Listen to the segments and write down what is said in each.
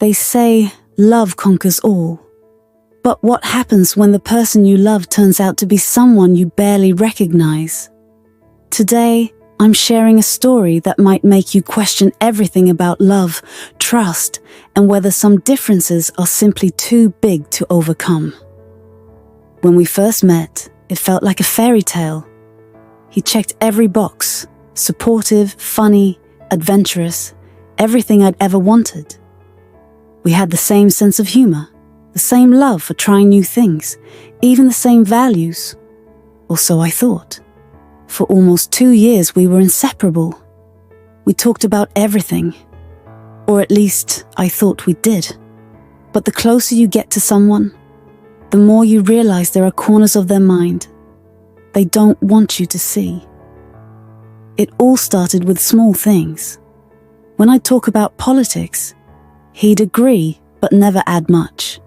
They say love conquers all. But what happens when the person you love turns out to be someone you barely recognize? Today, I'm sharing a story that might make you question everything about love, trust, and whether some differences are simply too big to overcome. When we first met, it felt like a fairy tale. He checked every box: supportive, funny, adventurous, everything I'd ever wanted. We had the same sense of humor, the same love for trying new things, even the same values. Or so I thought. For almost 2 years we were inseparable. We talked about everything. Or at least I thought we did. But the closer you get to someone, the more you realize there are corners of their mind they don't want you to see. It all started with small things. When I talk about politics, he'd agree but never add much.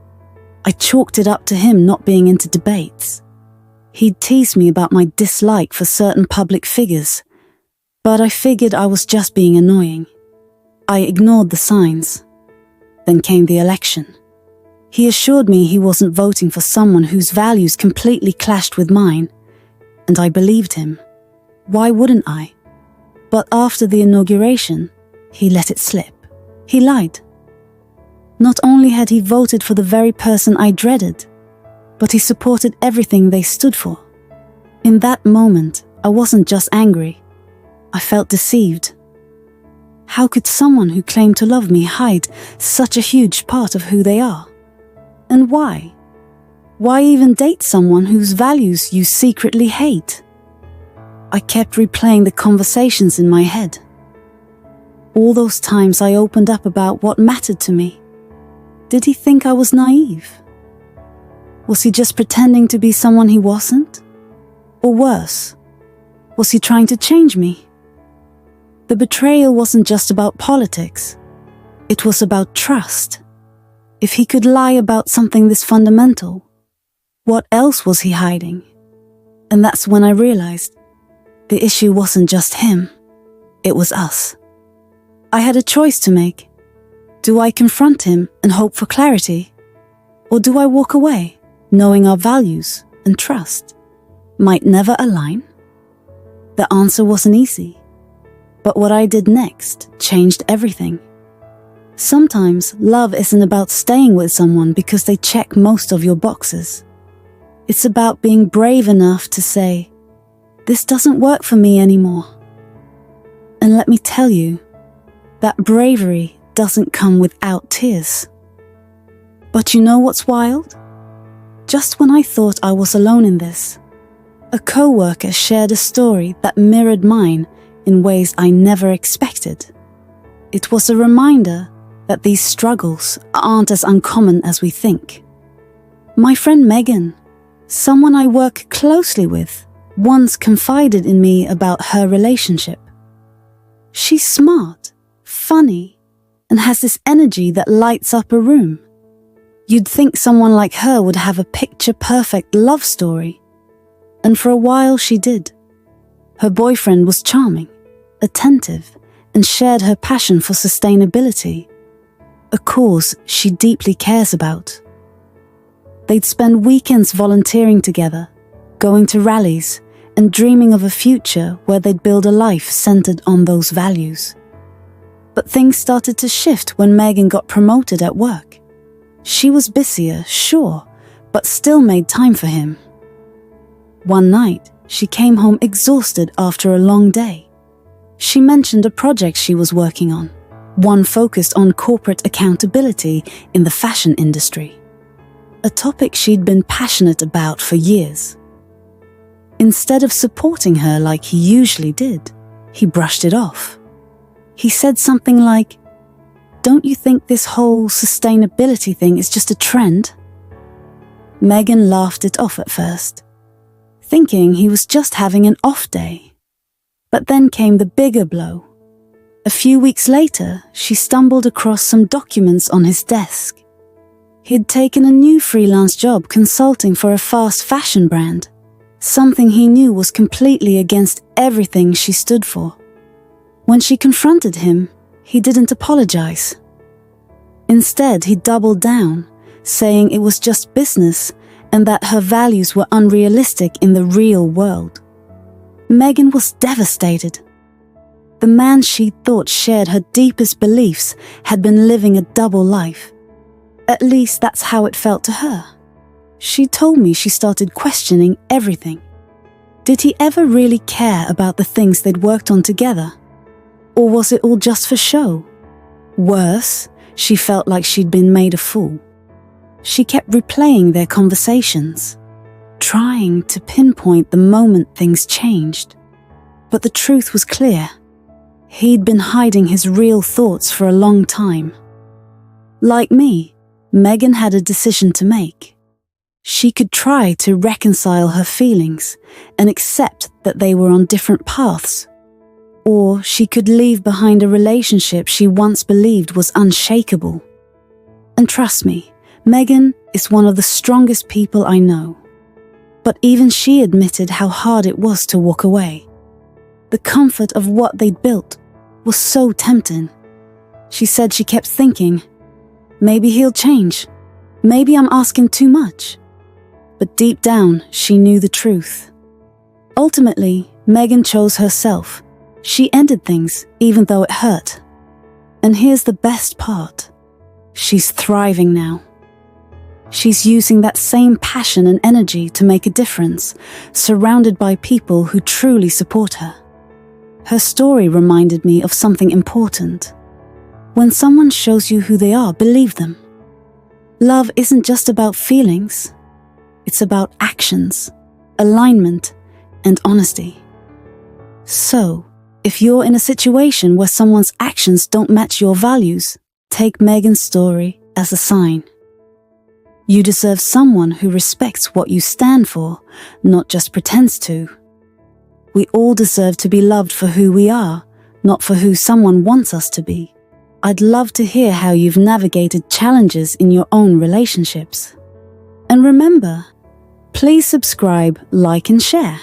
I chalked it up to him not being into debates. He'd tease me about my dislike for certain public figures, but I figured I was just being annoying. I ignored the signs. Then came the election. He assured me he wasn't voting for someone whose values completely clashed with mine, and I believed him. Why wouldn't I? But after the inauguration, he let it slip. He lied. Not only had he voted for the very person I dreaded, but he supported everything they stood for. In that moment, I wasn't just angry. I felt deceived. How could someone who claimed to love me hide such a huge part of who they are? And why? Why even date someone whose values you secretly hate? I kept replaying the conversations in my head. All those times I opened up about what mattered to me. Did he think I was naive? Was he just pretending to be someone he wasn't? Or worse, was he trying to change me? The betrayal wasn't just about politics. It was about trust. If he could lie about something this fundamental, what else was he hiding? And that's when I realized the issue wasn't just him, it was us. I had a choice to make. Do I confront him and hope for clarity? Or do I walk away, knowing our values and trust might never align? The answer wasn't easy, but what I did next changed everything. Sometimes love isn't about staying with someone because they check most of your boxes. It's about being brave enough to say, "This doesn't work for me anymore." And let me tell you, that bravery doesn't come without tears. But you know what's wild? Just when I thought I was alone in this, a co-worker shared a story that mirrored mine in ways I never expected. It was a reminder that these struggles aren't as uncommon as we think. My friend Megan, someone I work closely with, once confided in me about her relationship. She's smart, funny, and has this energy that lights up a room. You'd think someone like her would have a picture-perfect love story. And for a while she did. Her boyfriend was charming, attentive, and shared her passion for sustainability, a cause she deeply cares about. They'd spend weekends volunteering together, going to rallies, and dreaming of a future where they'd build a life centered on those values. But things started to shift when Megan got promoted at work. She was busier, sure, but still made time for him. One night, she came home exhausted after a long day. She mentioned a project she was working on, one focused on corporate accountability in the fashion industry, a topic she'd been passionate about for years. Instead of supporting her like he usually did, he brushed it off. He said something like, "Don't you think this whole sustainability thing is just a trend?" Megan laughed it off at first, thinking he was just having an off day. But then came the bigger blow. A few weeks later, she stumbled across some documents on his desk. He'd taken a new freelance job consulting for a fast fashion brand, something he knew was completely against everything she stood for. When she confronted him, he didn't apologize. Instead, he doubled down, saying it was just business and that her values were unrealistic in the real world. Megan was devastated. The man she thought shared her deepest beliefs had been living a double life. At least that's how it felt to her. She told me she started questioning everything. Did he ever really care about the things they'd worked on together? Or was it all just for show? Worse, she felt like she'd been made a fool. She kept replaying their conversations, trying to pinpoint the moment things changed. But the truth was clear. He'd been hiding his real thoughts for a long time. Like me, Megan had a decision to make. She could try to reconcile her feelings and accept that they were on different paths. Or she could leave behind a relationship she once believed was unshakable. And trust me, Megan is one of the strongest people I know. But even she admitted how hard it was to walk away. The comfort of what they'd built was so tempting. She said she kept thinking, maybe he'll change. Maybe I'm asking too much. But deep down, she knew the truth. Ultimately, Megan chose herself. She ended things, even though it hurt. And here's the best part. She's thriving now. She's using that same passion and energy to make a difference, surrounded by people who truly support her. Her story reminded me of something important. When someone shows you who they are, believe them. Love isn't just about feelings. It's about actions, alignment, and honesty. So, if you're in a situation where someone's actions don't match your values, take Megan's story as a sign. You deserve someone who respects what you stand for, not just pretends to. We all deserve to be loved for who we are, not for who someone wants us to be. I'd love to hear how you've navigated challenges in your own relationships. And remember, please subscribe, like, and share.